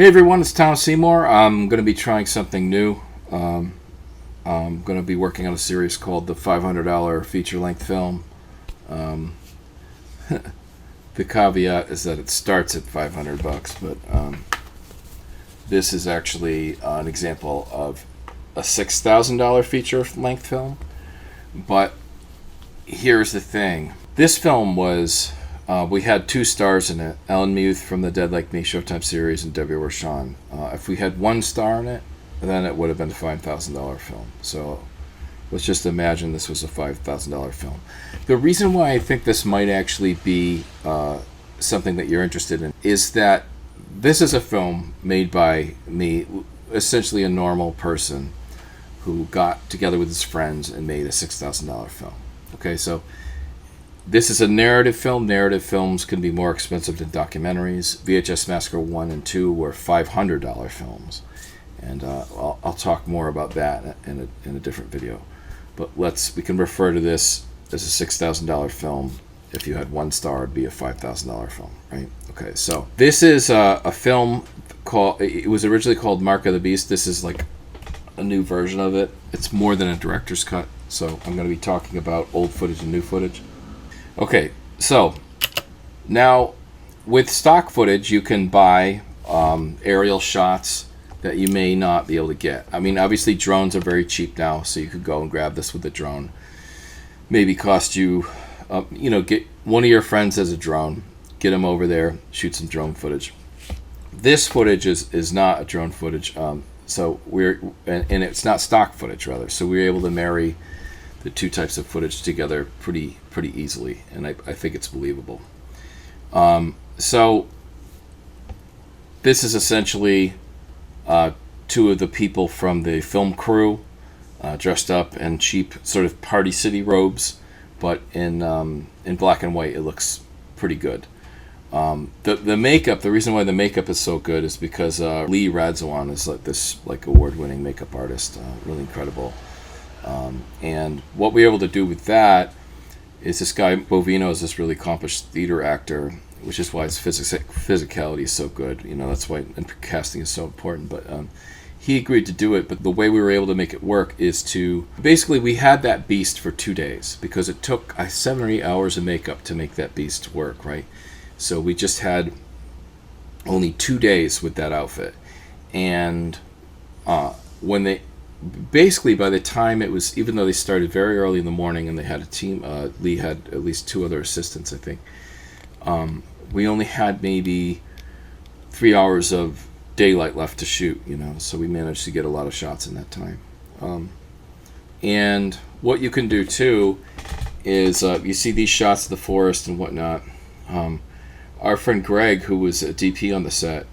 Hey everyone, it's Tom Seymour. I'm going to be trying something new. I'm going to be working on a series called the $500 feature-length film. The caveat is that it starts at $500, but this is actually an example of a $6,000 feature-length film. But here's the thing. This film was... we had two stars in it, Ellen Muth from the Dead Like Me Showtime series and Debbie Rochon. If we had one star in it, then it would have been a $5,000 film. So let's just imagine this was a $5,000 film. The reason why I think this might actually be something that you're interested in is that this is a film made by me, essentially a normal person who got together with his friends and made a $6,000 film. Okay, so this is a narrative film. Narrative films can be more expensive than documentaries. VHS Massacre 1 and 2 were $500 films. And I'll talk more about that in a different video. But we can refer to this as a $6,000 film. If you had one star, it'd be a $5,000 film, right? Okay, so this is a film called, it was originally called Mark of the Beast. This is like a new version of it. It's more than a director's cut. So I'm going to be talking about old footage and new footage. Okay, so now with stock footage, you can buy aerial shots that you may not be able to get. I mean, obviously drones are very cheap now, so you could go and grab this with a drone. Maybe cost you, get one of your friends as a drone, get them over there, shoot some drone footage. This footage is not a drone footage, and it's not stock footage rather. So we were able to marry the two types of footage together pretty easily, and I think it's believable. So this is essentially two of the people from the film crew dressed up in cheap sort of Party City robes, but in black and white. It looks pretty good. The makeup, the reason why the makeup is so good is because Lee Radzawan is this award-winning makeup artist, really incredible. And what we were able to do with that is this guy Bovino is this really accomplished theater actor, which is why his physicality is so good. That's why casting is so important. But he agreed to do it. But the way we were able to make it work is to basically we had that beast for 2 days because it took 7 or 8 hours of makeup to make that beast work, right? So we just had only 2 days with that outfit, and basically, by the time it was, even though they started very early in the morning and they had a team, Lee had at least 2 other assistants, I think. We only had maybe 3 hours of daylight left to shoot, so we managed to get a lot of shots in that time. And what you can do too is you see these shots of the forest and whatnot. Our friend Greg, who was a DP on the set,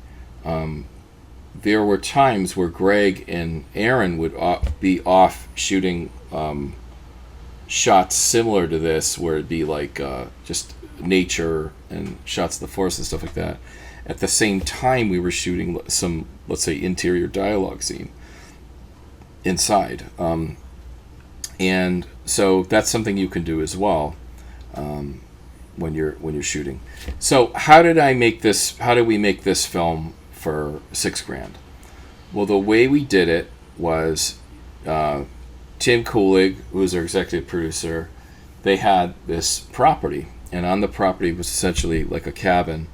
there were times where Greg and Aaron would be off shooting shots similar to this, where it'd be like just nature and shots of the forest and stuff like that. At the same time, we were shooting some, let's say, interior dialogue scene inside. And so that's something you can do as well when you're shooting. So how did we make this film for $6,000? Well, the way we did it was Tim Coolig, who was our executive producer, they had this property, and on the property was essentially like a cabin,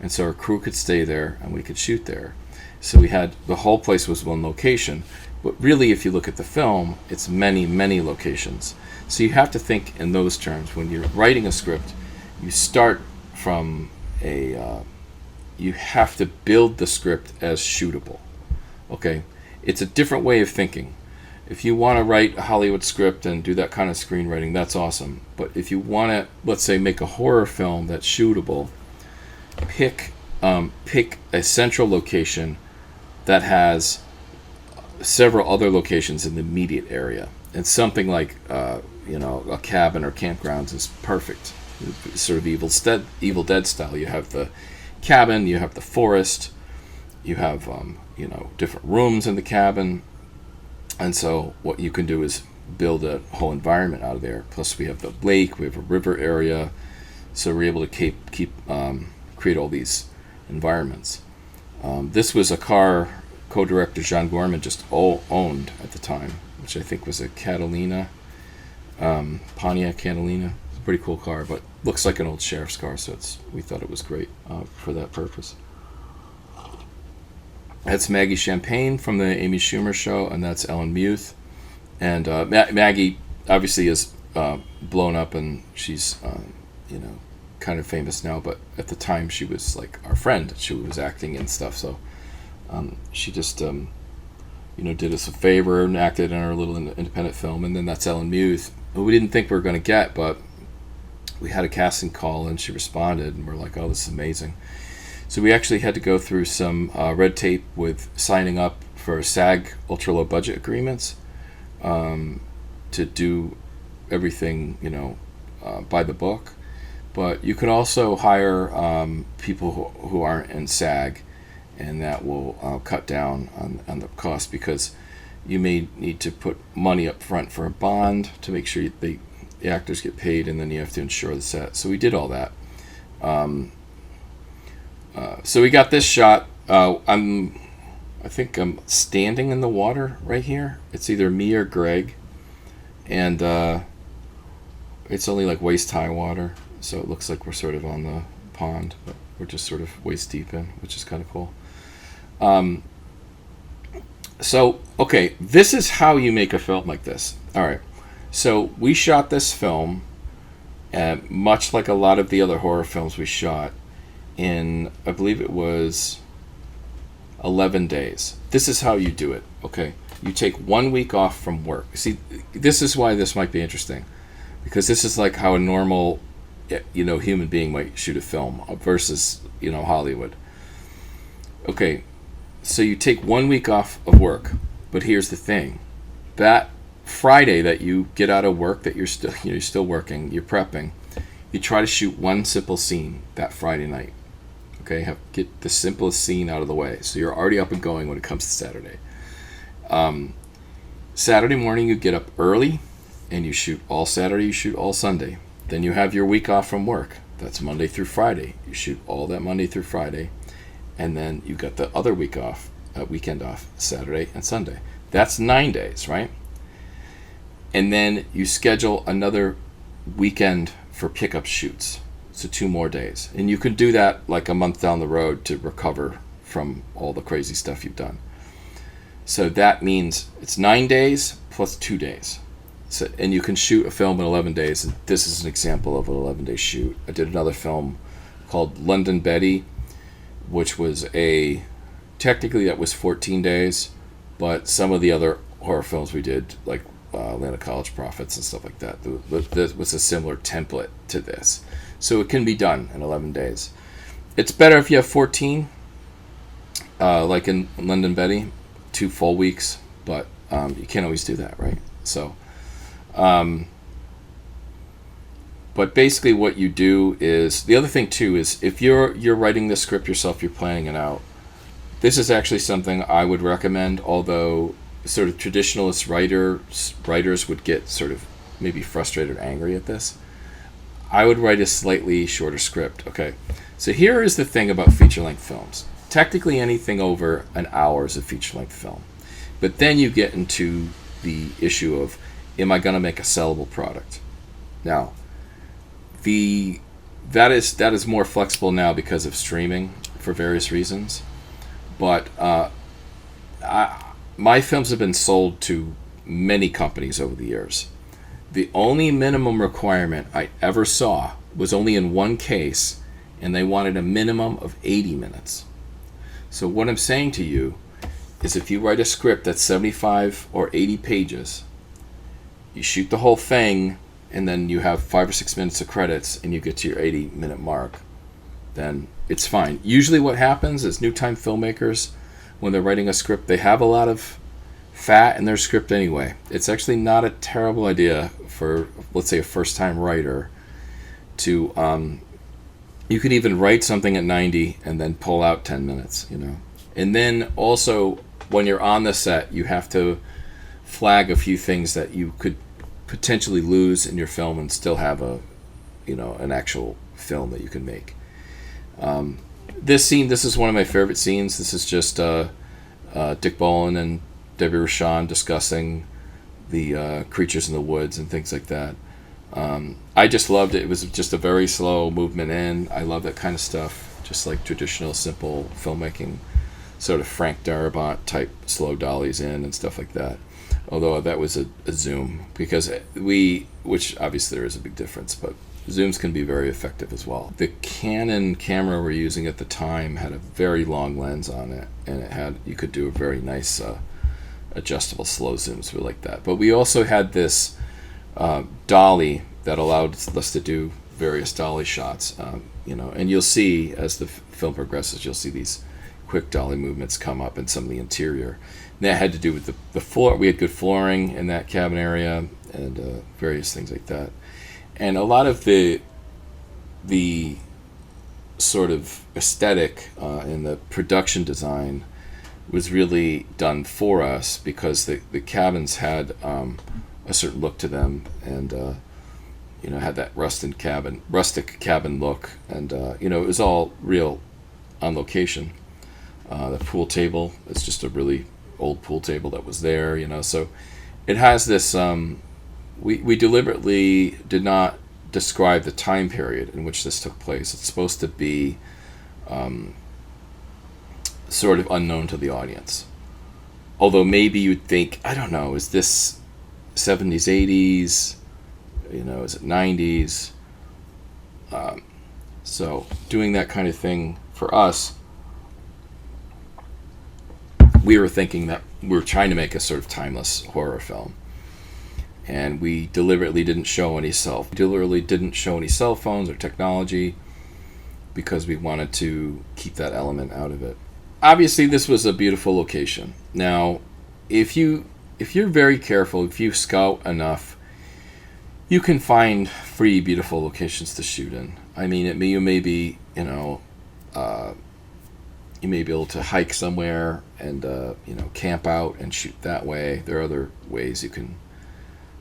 and so our crew could stay there and we could shoot there. So we had, the whole place was one location, but really if you look at the film, it's many locations. So you have to think in those terms. When you're writing a script, you start from you have to build the script as shootable. Okay? It's a different way of thinking. If you want to write a Hollywood script and do that kind of screenwriting, that's awesome. But if you want to, let's say, make a horror film that's shootable, pick a central location that has several other locations in the immediate area. And something like a cabin or campgrounds is perfect. Sort of Evil Dead style. You have the cabin, you have the forest, you have different rooms in the cabin, and so what you can do is build a whole environment out of there. Plus we have the lake, we have a river area, so we're able to create all these environments. This was a car co-director John Gorman just owned at the time, which I think was a Catalina, Pontiac Catalina. It's a pretty cool car, but looks like an old sheriff's car, so we thought it was great for that purpose. That's Maggie Champagne from the Amy Schumer show, and that's Ellen Muth. And Maggie obviously is blown up, and she's kind of famous now, but at the time she was like our friend. She was acting and stuff, so she just did us a favor and acted in our little independent film. And then that's Ellen Muth, who we didn't think we were going to get, but we had a casting call and she responded, and we're like, oh, this is amazing. So we actually had to go through some red tape with signing up for SAG ultra low budget agreements to do everything by the book. But you can also hire people who aren't in SAG, and that will cut down on the cost, because you may need to put money up front for a bond to make sure the actors get paid, and then you have to insure the set. So we did all that. So we got this shot. I think I'm standing in the water right here. It's either me or Greg, and it's only like waist high water. So it looks like we're sort of on the pond, but we're just sort of waist deep in, which is kind of cool. So, okay, this is how you make a film like this. All right. So we shot this film, much like a lot of the other horror films we shot, in, I believe it was 11 days. This is how you do it, okay? You take 1 week off from work. See, this is why this might be interesting, because this is like how a normal human being might shoot a film versus Hollywood. Okay, so you take 1 week off of work, but here's the thing: that Friday that you get out of work, that you're still working, you're prepping, you try to shoot one simple scene that Friday night. Okay, get the simplest scene out of the way, so you're already up and going when it comes to Saturday. Saturday morning you get up early and you shoot all Saturday, you shoot all Sunday. Then you have your week off from work. That's Monday through Friday. You shoot all that Monday through Friday. And then you got the other week off, weekend off, Saturday and Sunday. That's 9 days, right? And then you schedule another weekend for pickup shoots. So 2 more days. And you can do that like a month down the road to recover from all the crazy stuff you've done. So that means it's 9 days plus 2 days. So, and you can shoot a film in 11 days. And this is an example of an 11-day shoot. I did another film called London Betty, which was technically that was 14 days, but some of the other horror films we did, like Atlanta College Prophets and stuff like that, this was a similar template to this. So it can be done in 11 days. It's better if you have 14, like in London Betty, 2 full weeks, but you can't always do that, right? So, but basically what you do is, the other thing too is, if you're writing the script yourself, you're planning it out, this is actually something I would recommend, although sort of traditionalist writers would get sort of maybe frustrated or angry at this. I would write a slightly shorter script. Okay, so here is the thing about feature-length films. Technically anything over an hour is a feature-length film. But then you get into the issue of, am I going to make a sellable product? Now, that is more flexible now because of streaming for various reasons. But my films have been sold to many companies over the years. The only minimum requirement I ever saw was only in one case, and they wanted a minimum of 80 minutes. So what I'm saying to you is, if you write a script that's 75 or 80 pages, you shoot the whole thing, and then you have 5 or 6 minutes of credits, and you get to your 80-minute mark, then it's fine. Usually what happens is, new-time filmmakers, when they're writing a script, they have a lot of fat in their script anyway. It's actually not a terrible idea for, let's say, a first-time writer to, you could even write something at 90 and then pull out 10 minutes, And then also, when you're on the set, you have to flag a few things that you could potentially lose in your film and still have an actual film that you can make. This scene, this is one of my favorite scenes. This is just Dick Bowen and Debbie Rochon discussing the creatures in the woods and things like that. I just loved it. It was just a very slow movement in. I love that kind of stuff, just like traditional, simple filmmaking, sort of Frank Darabont type slow dollies in and stuff like that. Although that was a zoom, because which obviously there is a big difference, but zooms can be very effective as well. The Canon camera we're using at the time had a very long lens on it, and you could do a very nice adjustable slow zooms like that. But we also had this dolly that allowed us to do various dolly shots, and you'll see as the film progresses, you'll see these quick dolly movements come up in some of the interior. And that had to do with the floor. We had good flooring in that cabin area and various things like that. And a lot of the sort of aesthetic and the production design was really done for us, because the cabins had a certain look to them, and had that rustic cabin look, and it was all real on location. The pool table, it's just a really old pool table that was there, so it has this. We deliberately did not describe the time period in which this took place. It's supposed to be sort of unknown to the audience. Although maybe you'd think, I don't know, is this 70s, 80s? Is it 90s? So doing that kind of thing for us, we were thinking that we were trying to make a sort of timeless horror film. And we deliberately didn't show any cell phones or technology, because we wanted to keep that element out of it. Obviously, this was a beautiful location. Now, if you're very careful, if you scout enough, you can find free, beautiful locations to shoot in. I mean, you may be able to hike somewhere and camp out and shoot that way. There are other ways you can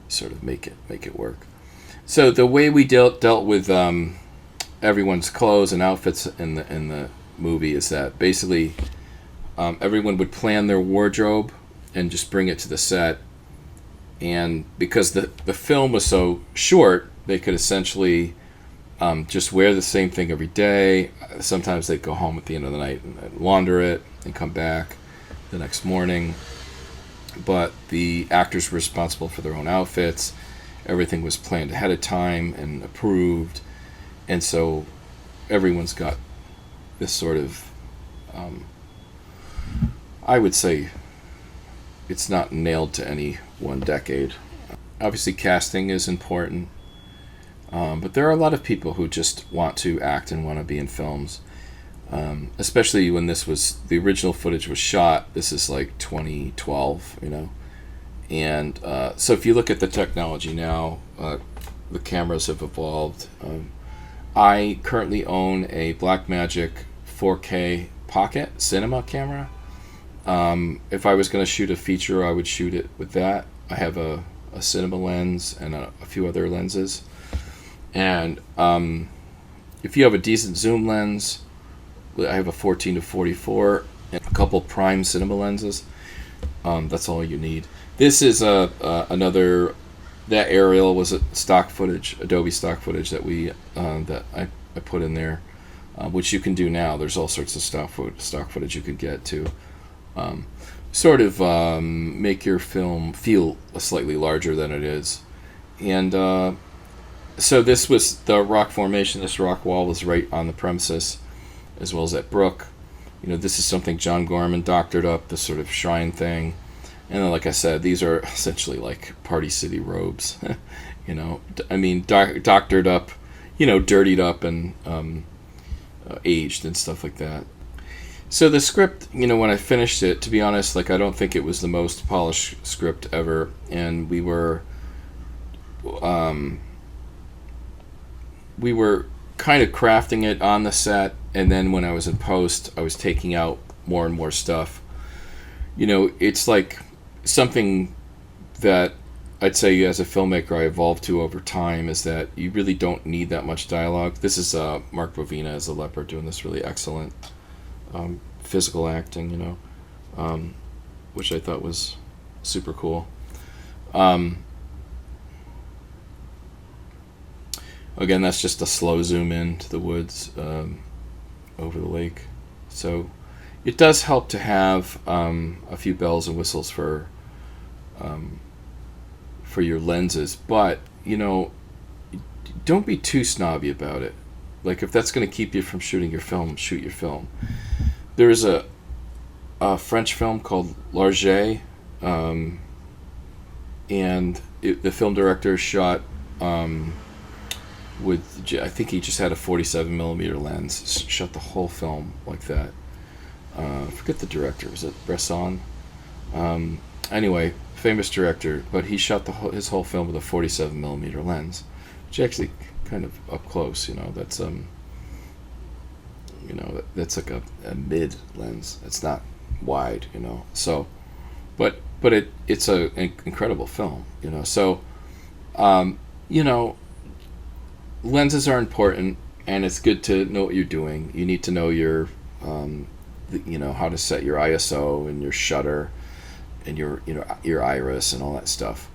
sort of make it work. So the way we dealt with everyone's clothes and outfits in the movie is that basically everyone would plan their wardrobe and just bring it to the set. And because the film was so short, they could essentially just wear the same thing every day. Sometimes they'd go home at the end of the night and launder it and come back the next morning. But the actors were responsible for their own outfits. Everything was planned ahead of time and approved. And so everyone's got this sort of, I would say, it's not nailed to any one decade. Obviously, casting is important. But there are a lot of people who just want to act and want to be in films. Especially when the original footage was shot. This is like 2012, And so if you look at the technology now, the cameras have evolved. I currently own a Blackmagic 4K Pocket Cinema camera. If I was going to shoot a feature, I would shoot it with that. I have a cinema lens and a few other lenses. And if you have a decent zoom lens, I have a 14 to 44 and a couple prime cinema lenses. That's all you need. This is another. That aerial was a stock footage, Adobe stock footage that I put in there, which you can do now. There's all sorts of stock footage you could get to sort of make your film feel slightly larger than it is. And so this was the rock formation. This rock wall was right on the premises, as well as that brook. This is something John Gorman doctored up, this sort of shrine thing. And then, like I said, these are essentially like Party City robes. Doctored up, dirtied up and aged and stuff like that. So the script, when I finished it, to be honest, I don't think it was the most polished script ever. And we were kind of crafting it on the set, and then when I was in post, I was taking out more and more stuff. It's like something that I'd say as a filmmaker I evolved to over time is that you really don't need that much dialogue. This is Mark Bovina as a leopard doing this really excellent physical acting, which I thought was super cool. Again, that's just a slow zoom in to the woods over the lake. So it does help to have a few bells and whistles for your lenses, but don't be too snobby about it. Like, if that's going to keep you from shooting your film, shoot your film. There's a French film called Larget, and the film director shot with, I think he just had a 47 millimeter lens, shot the whole film like that. I forget the director. Was it Bresson? Anyway, famous director, but he shot his whole film with a 47 millimeter lens, which actually kind of up close. That's that's like a mid lens. It's not wide. So, but it's an incredible film. So, lenses are important, and it's good to know what you're doing. You need to know your how to set your ISO and your shutter and your iris and all that stuff.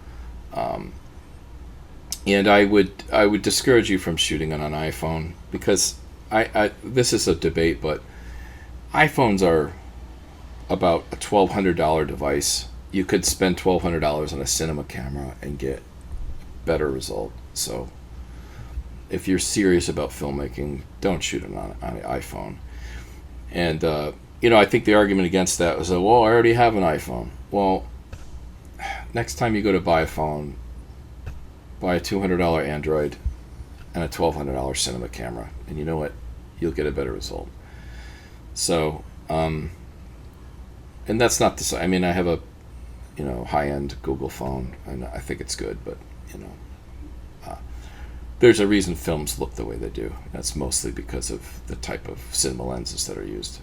And I would discourage you from shooting on an iPhone, because this is a debate, but iPhones are about a $1,200 device. You could spend $1,200 on a cinema camera and get better result. So if you're serious about filmmaking, don't shoot it on an iPhone. And I think the argument against that was, well, I already have an iPhone. Well, next time you go to buy a phone, buy a $200 Android and a $1,200 cinema camera, and you know what? You'll get a better result. So, and that's not to say, I mean, I have a high-end Google phone, and I think it's good, but there's a reason films look the way they do. That's mostly because of the type of cinema lenses that are used.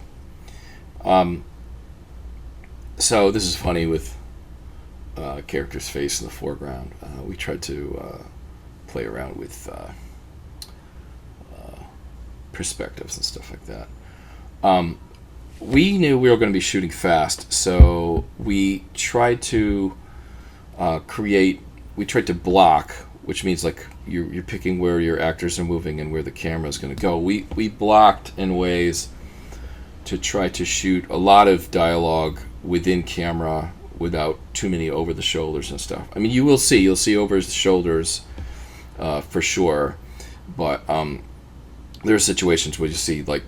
So this is funny with character's face in the foreground. We tried to play around with perspectives and stuff like that. We knew we were going to be shooting fast, so we tried to block, which means like you're picking where your actors are moving and where the camera is going to go. We blocked in ways to try to shoot a lot of dialogue within camera without too many over the shoulders and stuff. I mean, you'll see over the shoulders for sure, but there are situations where you see like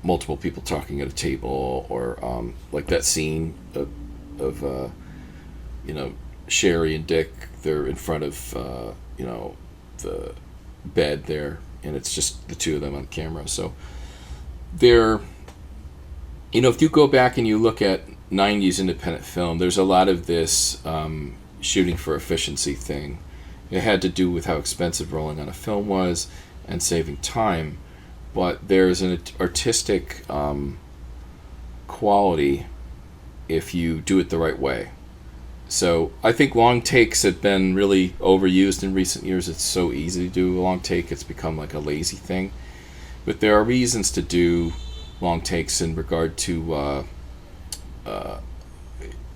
multiple people talking at a table, or like that scene of Sherry and Dick. They're in front of the bed there, and it's just the two of them on camera. So they're, if you go back and you look at 90s independent film, there's a lot of this shooting for efficiency thing. It had to do with how expensive rolling on a film was and saving time, but there's an artistic quality if you do it the right way. So I think long takes have been really overused in recent years. It's so easy to do a long take, it's become like a lazy thing. But there are reasons to do long takes in regard to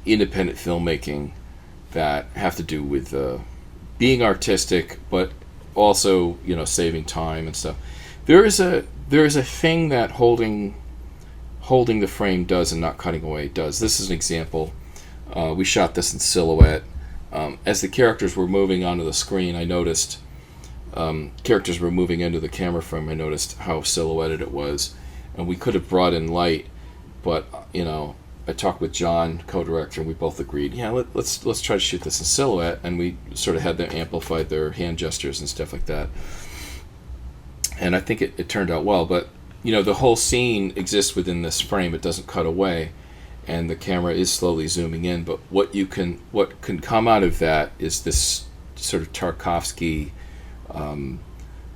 independent filmmaking that have to do with being artistic, but also saving time and stuff. There is a thing that holding the frame does and not cutting away does. This is an example. We shot this in silhouette. As the characters were moving onto the screen, I noticed characters were moving into the camera frame. I noticed how silhouetted it was, and we could have brought in light, but I talked with John, co-director, and we both agreed, let's try to shoot this in silhouette, and we sort of had them amplify their hand gestures and stuff like that. And I think it turned out well, but the whole scene exists within this frame. It doesn't cut away, and the camera is slowly zooming in. But what can come out of that is this sort of Tarkovsky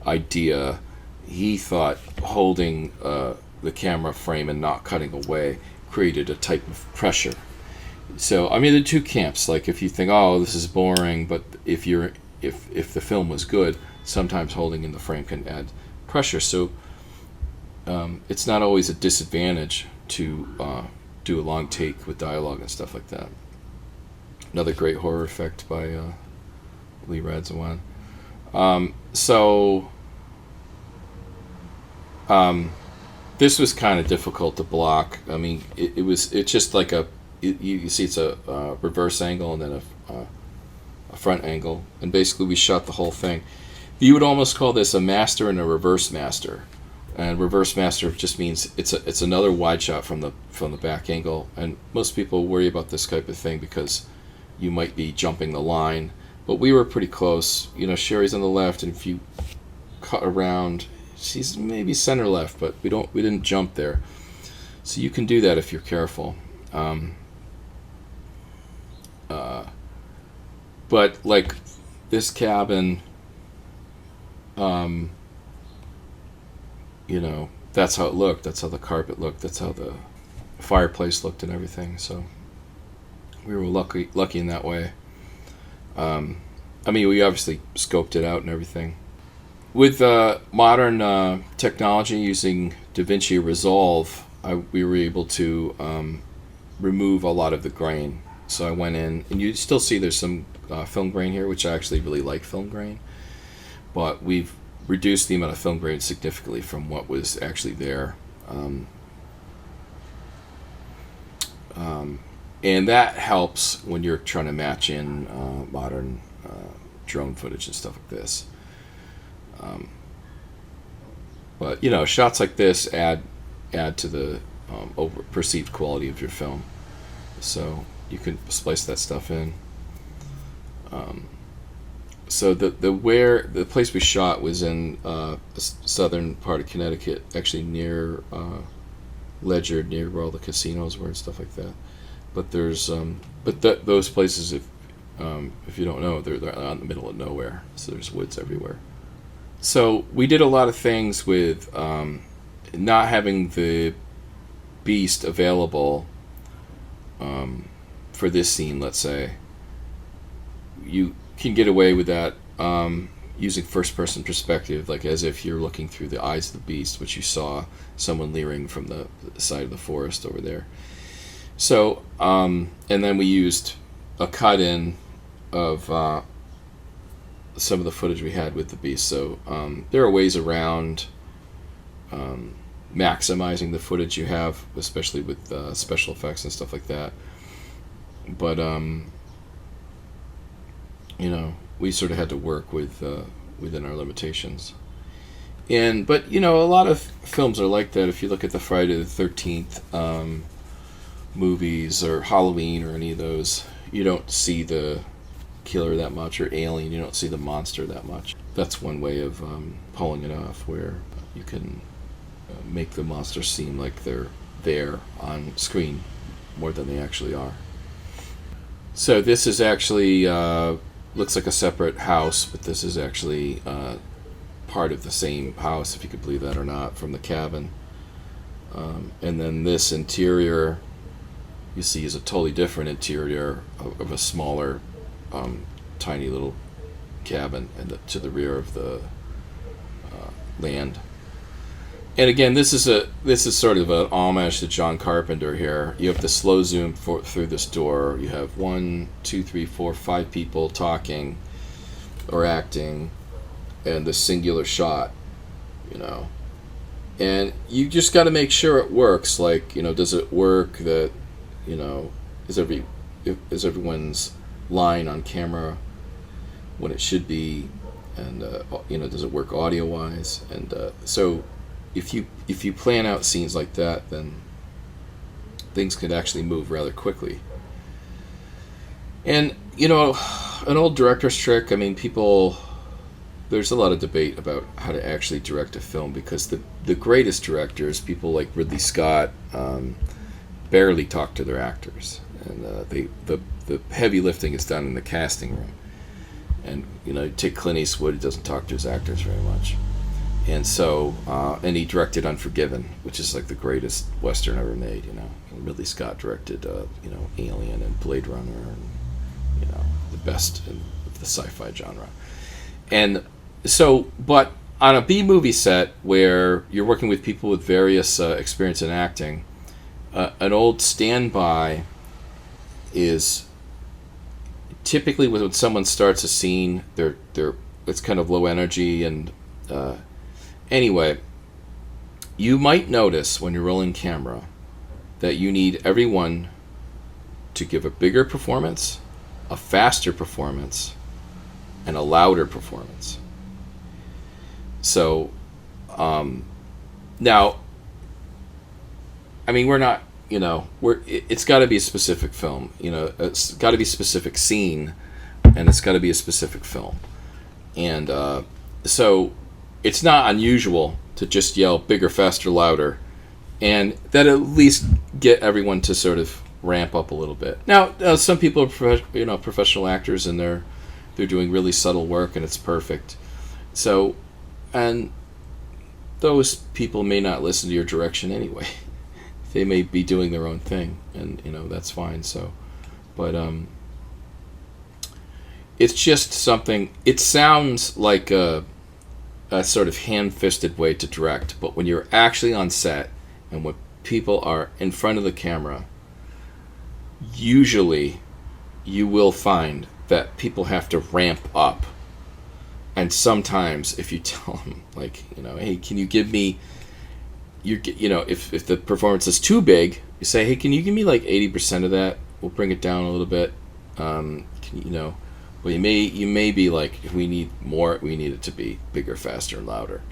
idea. He thought holding the camera frame and not cutting away created a type of pressure, So I mean, there are two camps. Like if you think, oh, this is boring, but if the film was good, sometimes holding in the frame can add pressure. So it's not always a disadvantage to do a long take with dialogue and stuff like that. Another great horror effect by Lee Radzawan. This was kind of difficult to block. I mean, it's just like you see it's a reverse angle and then a front angle, and basically we shot the whole thing. You would almost call this a master and a reverse master. And reverse master just means it's another wide shot from the back angle, and most people worry about this type of thing because you might be jumping the line, but we were pretty close. You know, Sherry's on the left, and if you cut around, she's maybe center left, but we didn't jump there, so you can do that if you're careful. But like this cabin, you know, that's how it looked. That's how the carpet looked. That's how the fireplace looked and everything. So we were lucky in that way. I mean, we obviously scoped it out and everything. With modern technology using DaVinci Resolve, we were able to remove a lot of the grain. So I went in, and you still see there's some film grain here, which I actually really like film grain. But we've reduced the amount of film grain significantly from what was actually there. And that helps when you're trying to match in modern drone footage and stuff like this. But you know, shots like this add to the perceived quality of your film, so you can splice that stuff in. So the place we shot was in the southern part of Connecticut, actually near Ledyard, near where all the casinos were and stuff like that. But there's those places, if you don't know, they're out in the middle of nowhere, so there's woods everywhere. So we did a lot of things with not having the beast available for this scene. Let's say you can get away with that using first-person perspective, like as if you're looking through the eyes of the beast, which you saw someone leering from the side of the forest over there. So, and then we used a cut-in of some of the footage we had with the beast. So there are ways around maximizing the footage you have, especially with special effects and stuff like that. But you know, we sort of had to work with within our limitations. But you know, a lot of films are like that. If you look at the Friday the 13th movies or Halloween or any of those, you don't see the killer that much, or Alien, you don't see the monster that much. That's one way of pulling it off, where you can make the monster seem like they're there on screen more than they actually are. So this is actually looks like a separate house, but this is actually part of the same house, if you could believe that or not, from the cabin. And then this interior you see is a totally different interior of a smaller tiny little cabin and to the rear of the land. And again, this is sort of an homage to John Carpenter here. You have the slow zoom through this door. You have 1, 2, 3, 4, 5 people talking or acting, and the singular shot, you know. And you just got to make sure it works. Like, you know, does it work that, you know, is everyone's line on camera when it should be, and you know, does it work audio wise? And so if you plan out scenes like that, then things could actually move rather quickly. And you know, an old director's trick, I mean, there's a lot of debate about how to actually direct a film, because the greatest directors, people like Ridley Scott, barely talk to their actors, and the heavy lifting is done in the casting room. And you know, take Clint Eastwood, he doesn't talk to his actors very much. And so, and he directed Unforgiven, which is like the greatest Western ever made, you know. And Ridley Scott directed, you know, Alien and Blade Runner, and, you know, the best in the sci-fi genre. And so, but on a B-movie set where you're working with people with various experience in acting, an old standby is typically when someone starts a scene, it's kind of low energy, and anyway, you might notice when you're rolling camera that you need everyone to give a bigger performance, a faster performance, and a louder performance. So, now, I mean, we're not, you know, it's got to be a specific film, you know, it's got to be a specific scene, and it's got to be a specific film. And so it's not unusual to just yell bigger, faster, louder, and that at least get everyone to sort of ramp up a little bit. Now, some people are professional actors, and they're doing really subtle work, and it's perfect. So, and those people may not listen to your direction anyway. They may be doing their own thing, and you know, that's fine. So, but it's just something. It sounds like a sort of hand-fisted way to direct, but when you're actually on set and when people are in front of the camera, usually you will find that people have to ramp up. And sometimes if you tell them, like, you know, hey, can you give me, you know, if the performance is too big, you say, hey, can you give me like 80% of that? We'll bring it down a little bit. Can you know, well, you may be like, if we need more, we need it to be bigger, faster, and louder.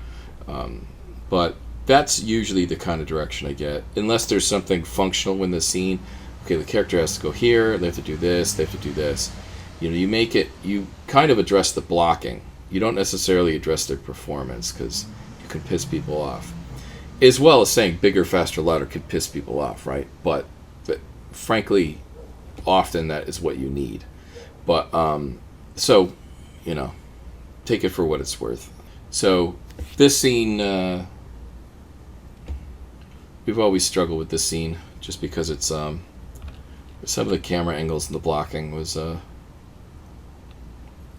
But that's usually the kind of direction I get, unless there's something functional in the scene. Okay, the character has to go here, they have to do this, they have to do this. You know, you kind of address the blocking. You don't necessarily address their performance, because you can piss people off. As well as saying bigger, faster, louder could piss people off, right? But frankly, often that is what you need. But, so, you know, take it for what it's worth. So, this scene, we've always struggled with this scene, just because it's, some of the camera angles and the blocking was,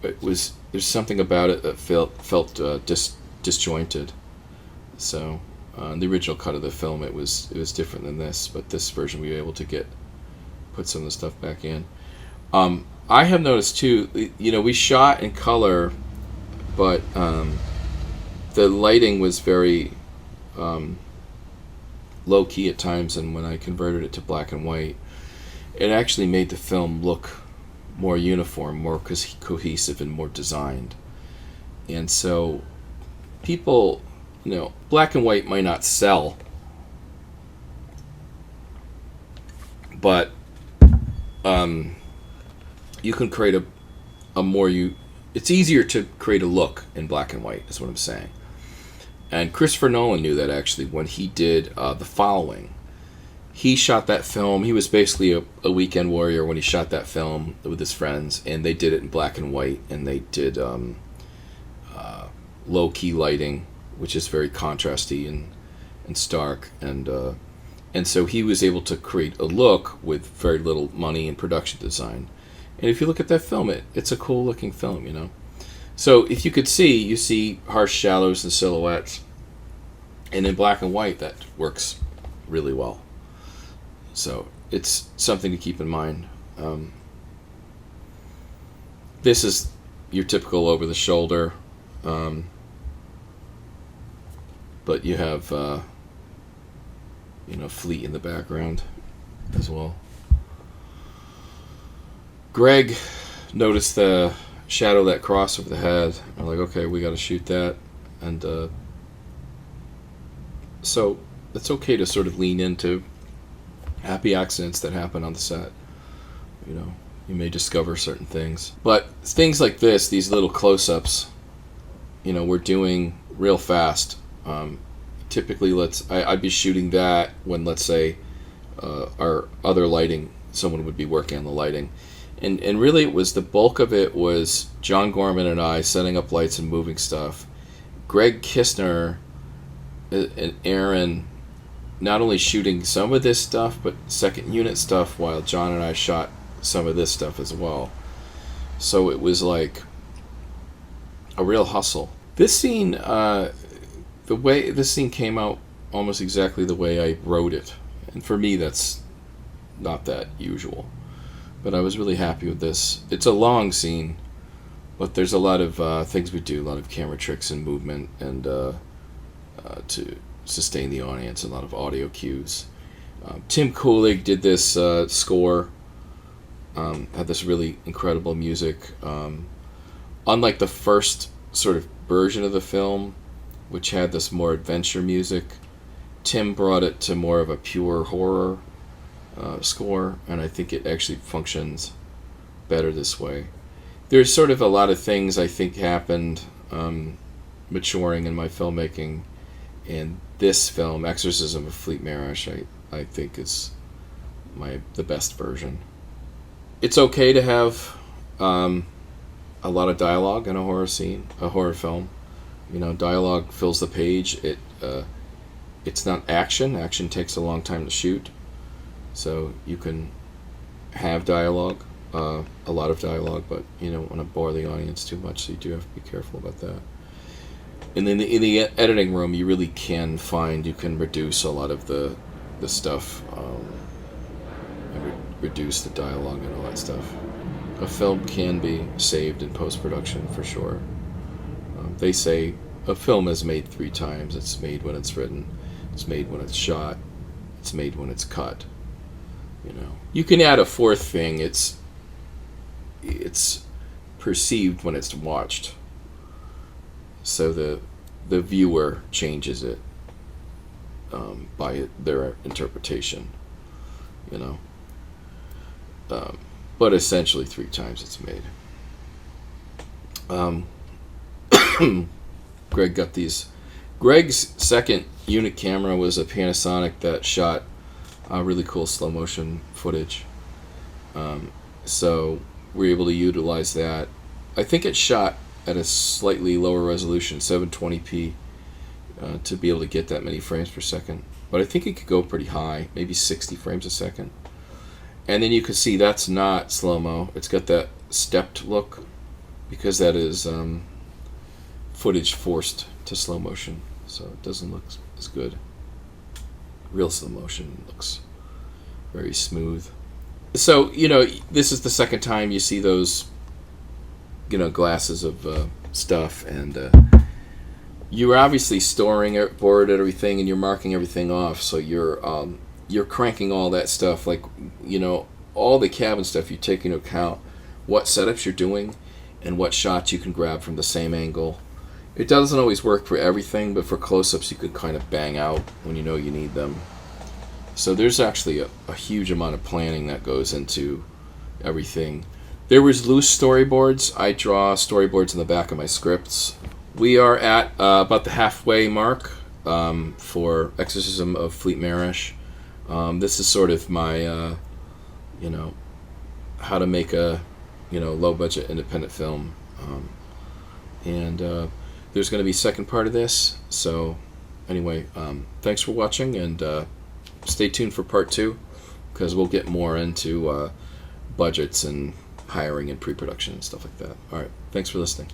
there's something about it that felt disjointed. So, in the original cut of the film, it was different than this, but this version we were able to put some of the stuff back in. I have noticed too, you know, we shot in color, but the lighting was very low key at times, and when I converted it to black and white, it actually made the film look more uniform, more cohesive, and more designed. And so people, you know, black and white might not sell, but you can create it's easier to create a look in black and white, is what I'm saying. And Christopher Nolan knew that, actually, when he did The Following. He shot that film. He was basically a weekend warrior when he shot that film with his friends, and they did it in black and white, and they did low-key lighting, which is very contrasty and stark, and so he was able to create a look with very little money and production design. And if you look at that film, it's a cool-looking film, you know. So if you could see, you see harsh shadows and silhouettes, and in black and white, that works really well. So it's something to keep in mind. This is your typical over-the-shoulder, but you have, Fleete in the background as well. Greg noticed the shadow that crossed over the head. I'm like, okay, we got to shoot that, and so it's okay to sort of lean into happy accidents that happen on the set. You know, you may discover certain things, but things like this, these little close-ups, you know, we're doing real fast. Typically, I'd be shooting that when, let's say, our other lighting, someone would be working on the lighting. And really, it was the bulk of it was John Gorman and I setting up lights and moving stuff. Greg Kistner and Aaron not only shooting some of this stuff, but second unit stuff, while John and I shot some of this stuff as well. So it was like a real hustle. This scene, the way this scene came out almost exactly the way I wrote it. And for me, that's not that usual. But I was really happy with this. It's a long scene, but there's a lot of things we do, a lot of camera tricks and movement, and to sustain the audience, a lot of audio cues. Tim Kulig did this score, had this really incredible music. Unlike the first sort of version of the film, which had this more adventure music, Tim brought it to more of a pure horror score, and I think it actually functions better this way. There's sort of a lot of things I think happened maturing in my filmmaking, and this film, Exorcism of Fleete Marish, I think is the best version. It's okay to have a lot of dialogue in a horror scene, a horror film. You know, dialogue fills the page. It's not action. Action takes a long time to shoot, so you can have dialogue, a lot of dialogue, but you don't want to bore the audience too much, so you do have to be careful about that. And then in the editing room, you really can reduce a lot of the stuff, and reduce the dialogue and all that stuff. A film can be saved in post-production for sure. They say a film is made 3 times. It's made when it's written, it's made when it's shot, it's made when it's cut. You know, you can add a 4th thing. It's perceived when it's watched. So the viewer changes it by their interpretation, you know. But essentially 3 times it's made. Greg got these. Greg's second unit camera was a Panasonic that shot really cool slow motion footage. So we're able to utilize that. I think it shot at a slightly lower resolution, 720p, to be able to get that many frames per second. But I think it could go pretty high, maybe 60 frames a second. And then you can see that's not slow-mo. It's got that stepped look, because that is footage forced to slow motion, so it doesn't look as good. Real slow motion looks very smooth. So, you know, this is the second time you see those, you know, glasses of stuff, and you're obviously storing it, board everything, and you're marking everything off, so you're cranking all that stuff, like, you know, all the cabin stuff. You take into account what setups you're doing and what shots you can grab from the same angle. It doesn't always work for everything, but for close-ups you could kind of bang out when you know you need them. So there's actually a huge amount of planning that goes into everything. There was loose storyboards. I draw storyboards in the back of my scripts. We are at about the halfway mark for Exorcism of Fleete Marish. This is sort of my, you know, how to make a, you know, low-budget independent film. And there's going to be a second part of this. So anyway, thanks for watching, and stay tuned for part 2, because we'll get more into budgets and hiring and pre-production and stuff like that. All right, thanks for listening.